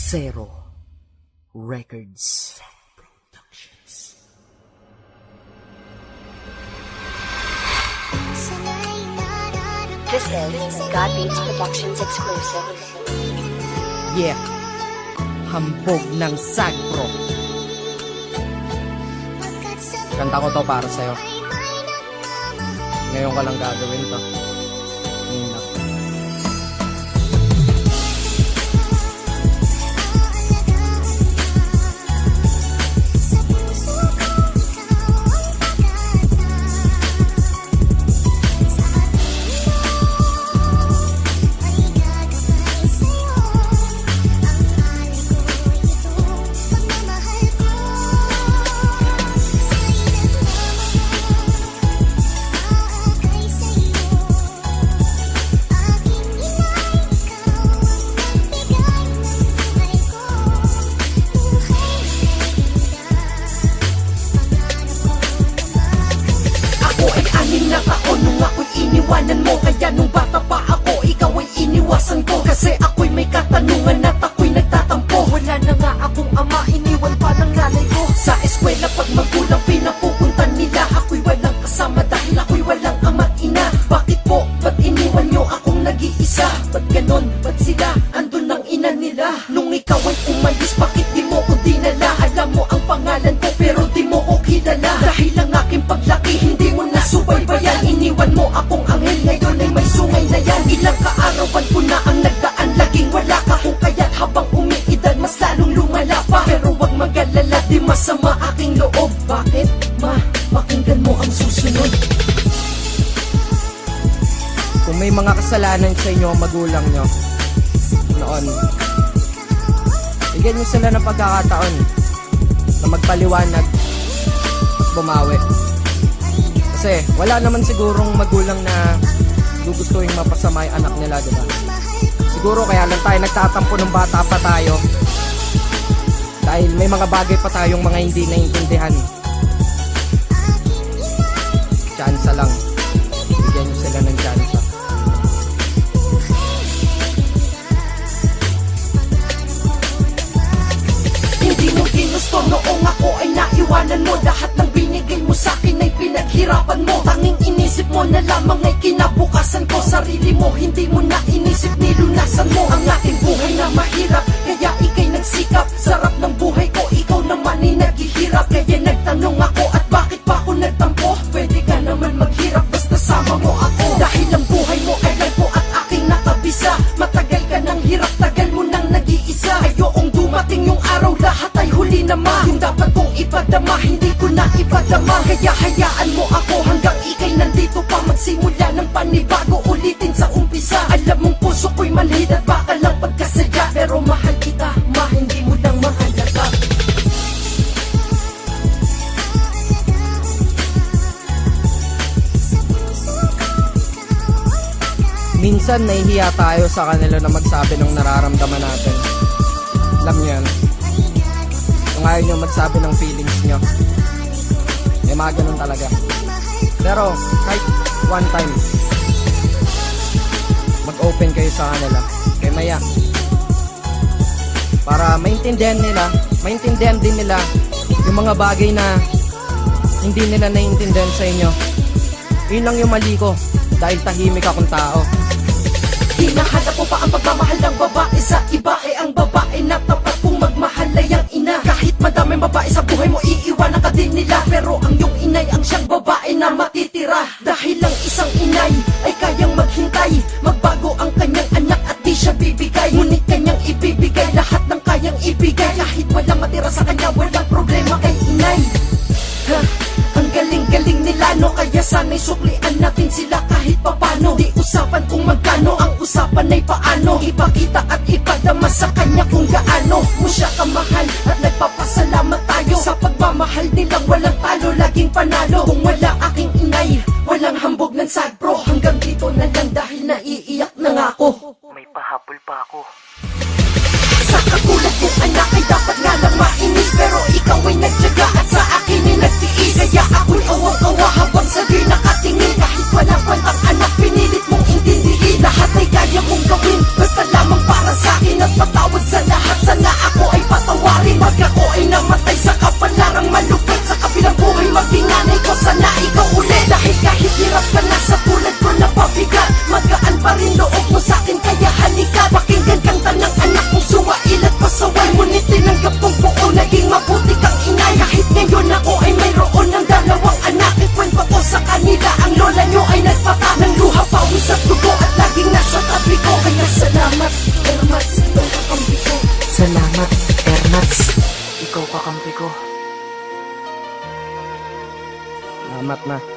Zero Records. This is God Beats Productions exclusive. Yeah, hambog ng Sagpro. Kanta ko to para sa'yo. Ngayon ko lang gagawin to. Iniwanan mo, kaya nung bata pa ako, ikaw ay iniwasan ko. Kasi ako'y may katanungan at ako'y nagtatampo. Wala na nga akong ama, iniwan pa ng nanay ko. Sa eskwela pag magulang pinapupuntan nila, ako'y walang kasama dahil ako'y walang ama't ina. Bakit po? Ba't iniwan nyo akong nag-iisa? Ba't ganon? Ba't sila? Andun ang ina nila. Nung ikaw ay umalis, bakit di mo ko dinala? Alam mo ang pangalan ko pero di mo ko kilala. Dahil ang aking paglaki, hindi mo nasubaybayan. Iniwan mo akong anghel, ngayon ay may sungay na yan. Ilang kaarawan ko na ang nagdaan, laging wala ka. Kung kaya't habang umiidad, mas lalong lumala pa. Pero wag mag-alala, di masama aking loob. Bakit? Pakinggan mo ang susunod. Kung may mga kasalanan sa inyo ang magulang nyo noon, bigyan nyo sila ng pagkakataon na magpaliwanag at bumawi. Kasi wala naman sigurong magulang na gugustuhin mapasama yung anak nila, diba? Siguro kaya lang tayo nagtatampo ng bata pa tayo dahil may mga bagay pa tayong mga hindi naiintindihan. Tsansa lang, bigyan nyo sila ng tsansa. Hindi mo ginusto noong ako ay naiwanan mo. Lahat ng binigay mo sa'kin ay pinaghirapan mo. Tanging inisip mo na lamang ay kinabukasan ko. Sarili mo hindi mo na inisip, nilunasan mo ang aking buhay na mahirap. Kaya ikay nagsikap, sarap ng buhay ko, ikaw naman ay naghihirap. Kaya nagtanong ako at bakit pa ako nagtampo? Pwede ka naman maghirap basta sama mo ako. Dahil ang buhay mo ay lagpo at aking nakabisa. Matagal ka ng hirap, tagal mo nang nag-iisa. Ayokong dumating yung araw, lahat ay huli na ma. Yung dapat kong ipadama, hindi ko na ipadama. Kaya hayaan mo ako hanggang ikay nandito pa. Magsimula ng panibago, ulitin sa umpisa. Alam mong puso ko'y manhid at baka lang pagkasaya. Pero mahal kita, hindi mo lang mahalaga. Minsan nahihiya tayo sa kanila na magsabi ng nararamdaman natin. Alam nyo yan, kung ayaw nyo magsabi ng feelings nyo, may mga ganun talaga. Pero kahit one time, mag-open kayo sa kanila, kay Maya, para maintindihan din nila yung mga bagay na hindi nila naiintindihan sa inyo. Yun lang yung mali ko, dahil tahimik akong tao. Hinahanap mo pa ang pagmamahal ng babae sa iba, ang babae na tapat kung magmahal ay ang ina. Kahit madaming babae sa buhay mo, iiwanan ka din nila. Pero ang iyong inay ang siyang babae na matitira. Dahil lang isang inay ay kayang maghintay, magbago ang kanyang anak at di siya bibigay. Ngunit kanyang ibibigay lahat ng kayang ibigay. Kahit walang matira sa kanya, walang problema kay inay. Ang galing-galing nila, no? Kaya sana'y suklian natin sila kahit papano. Di usapan kung magkano, ang usapan ay paano. Ipakita at ipadama sa kanya kung gaano mo siya kamahal. At nagpapasalamat tayo sa pagmamahal nilang walang talo, laging panalo. Kung wala aking inay, walang hambog ng Sagpro. Hanggang dito na lang dahil naiiyak na nga ako. May pahabol pa ako. Sa katulad kong anak ay dapat nga lang mainis, pero ikaw ay nagtyaga at sa akin ay nagtiis. Kaya ako'y awang-awa habang sabi nakatingin. Kahit walang kwentang anak, pinilit mong intindihin. Lahat ay kaya mong gawin, basta lamang para sa akin. At patawad sa lahat, sana kakampi ko. Salamat na.